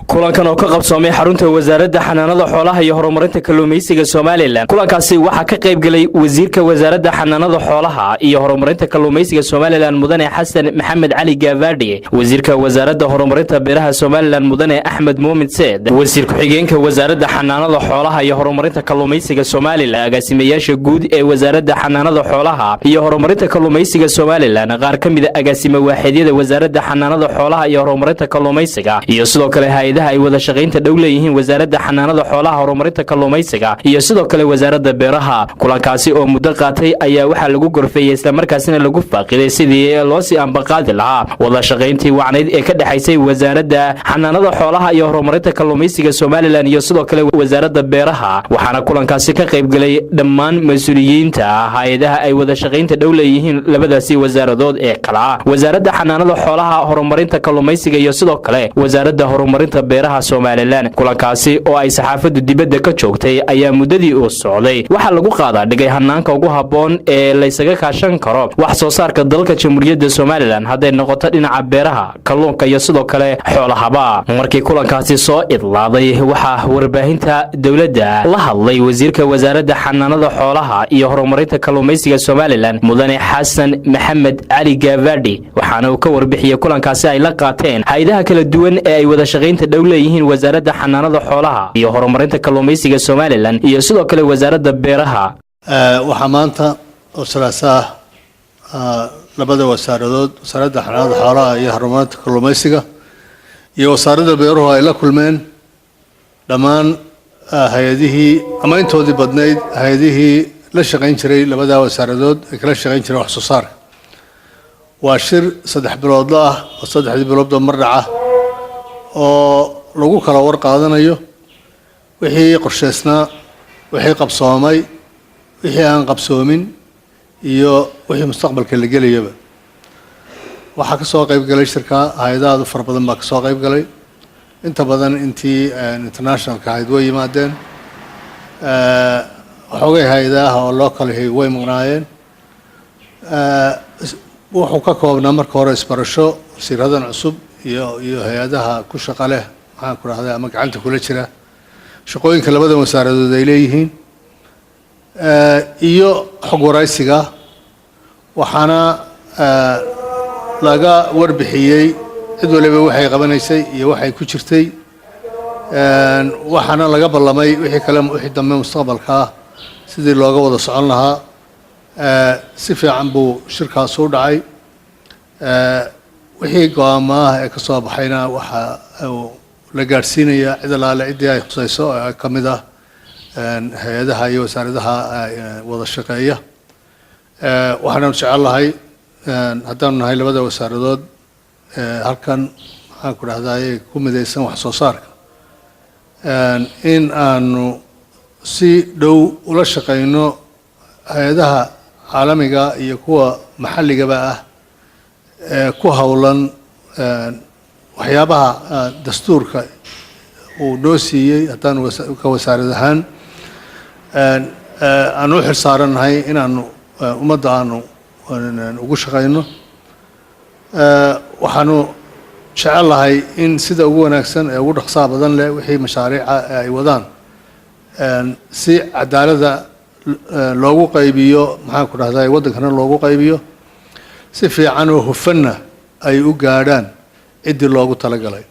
kulankan oo ka qabsoomay xarunta wasaaradda xanaanada xoolaha iyo horumarinta kalluumaysiga Soomaaliland kulankaasi waxa ka qayb galay wasiirka wasaaradda xanaanada xoolaha iyo horumarinta kalluumaysiga Soomaaliland mudane Xasan Maxamed Cali Gaavadi wasiirka wasaaradda horumarinta beeraha Soomaaliland mudane Axmed Muumin Said wasiirka xigeenka wasaaradda xanaanada xoolaha iyo horumarinta kalluumaysiga Soomaaliland agaasimayaasha guud ee wasaaradda xanaanada xoolaha iyo horumarinta kalluumaysiga Soomaaliland qaar kamid ah agaasima waaxeedyada wasaaradda xanaanada xoolaha iyo horumarinta kalluumaysiga iyo sidoo kale hay'adaha ay wada shaqaynta dhow leeyihiin wasaaradda xanaanada xoolaha horumarinta kalluumaysiga iyo sidoo kale wasaaradda beeraha kulankaasi oo muddo qaatay ayaa waxa lagu gorfeeyay isla markaasina lagu faaqiday sidii loo sii ambaqaadi lahaa wada shaqayntii wacnayd ee ka dhaxaysay wasaaradda xanaanada xoolaha iyo horumarinta kalluumaysiga Soomaaliland iyo sidoo kale wasaaradda beeraha waxaana kulankaasi ka qayb galay dhammaan mas'uuliyiinta hay'adaha ay wada shaqaynta dhow leeyihiin labadaasi wasaaradood ee kala wasaaradda xanaanada xoolaha horumarinta kalluumaysiga iyo sidoo kale wasaaradda horumarinta beeraha Soomaaliland kulankaasi oo ay saxaafadu dibadda ka joogtay ayaa muddadii uu socday waxa lagu qaadaa dhigay hanaanka ugu haboon ee la isaga kaashan karo wax soo saarka dalka Jamhuuriyadda Soomaaliland haday noqoto dhinaca beeraha kalluunka iyo sidoo kale xoolahaba markii kulankaasi soo idlaaday waxa warbaahinta dawladda la hadlay wasiirka wasaaradda xanaanada xoolaha iyo horumarinta kalluumaysiga Soomaaliland mudane Xasan Maxamed Cali Gaavadi waxaana uu ka warbixiyay kulankaasi ay la qaateen hay'adaha kala duwan ee ay wada shaqaynta dhow leeyihiin wasaaradda xanaanada xoolaha iyo horumarinta kalluumaysiga Soomaaliland iyo sidoo kale wasaaradda beeraha waxa maanta oo salaasaa labada wasaaradood wasaaradda xanaanada xoolaha iyo horumarinta kalluumaysiga iyo wasaaradda beeraha ay la kulmeen dhammaan hay'adihii ama intoodii badnayd hay'adihii la shaqayn jiray labada wasaaradood ee kala shaqayn jiray wax soo saarka waa shir 3 bilood ah oo 3 bilood mar dhaca oo lagu kala war qaadanayo wixii qorsheysnaa wixii qabsoomay wixii aan qabsoomin iyo wixii mustaqbalka la gelayaba waxa ka soo qayb galay shirka hay'adaha far badan baa ka soo qayb galay inta badan intii international ka hay'ad way yimaadeen waxoogay hay'adaha oo local way maqnaayeen wuxuu ka koobnaa marka hore isbarasho siradan cusub iyo hay'adaha ku shaqo leh waxaan ku raahday ama gacanta kula jira shaqooyinka labada wasaaradood ay leeyihiin iyo xog waraysiga waxaana laga warbixiyay cid waliba waxay qabanaysay iyo waxay ku jirtay waxaana laga ballamay wixii dambe mustaqbalka sidii looga wada socon lahaa si fiican buu shirkaas u dhacay wixii go'aamaha ee ka soo baxayna waxa la gaarsiinaya cid alaale cidii ay khusayso oo ka mid ah hay'adaha iyo wasaaradaha wada shaqeeya waxaan jecelahay haddaan nahay labada wasaaradood halkan waxaan ku raahday ku midaysan wax soo saarka in aanu si dhow ula shaqeyno hay'adaha caalamiga iyo kuwa maxalligaba ah ku hawlan waxyaabaha dastuurka uu noo siiyay haddaan ka wasaarad ahaan aan u xilsaaranahay inaanu ummadda aanu ugu shaqayno waxaanu jecelahay in sida ugu wanaagsan ee ugu dhaqsaha badan leh wixii mashaariica ay wadaan si cadaalada loogu qaybiyo maxaan ku rahday waddankana loogu qaybiyo si fiican oo hufanna ay u gaadhaan ciddii loogu talagalay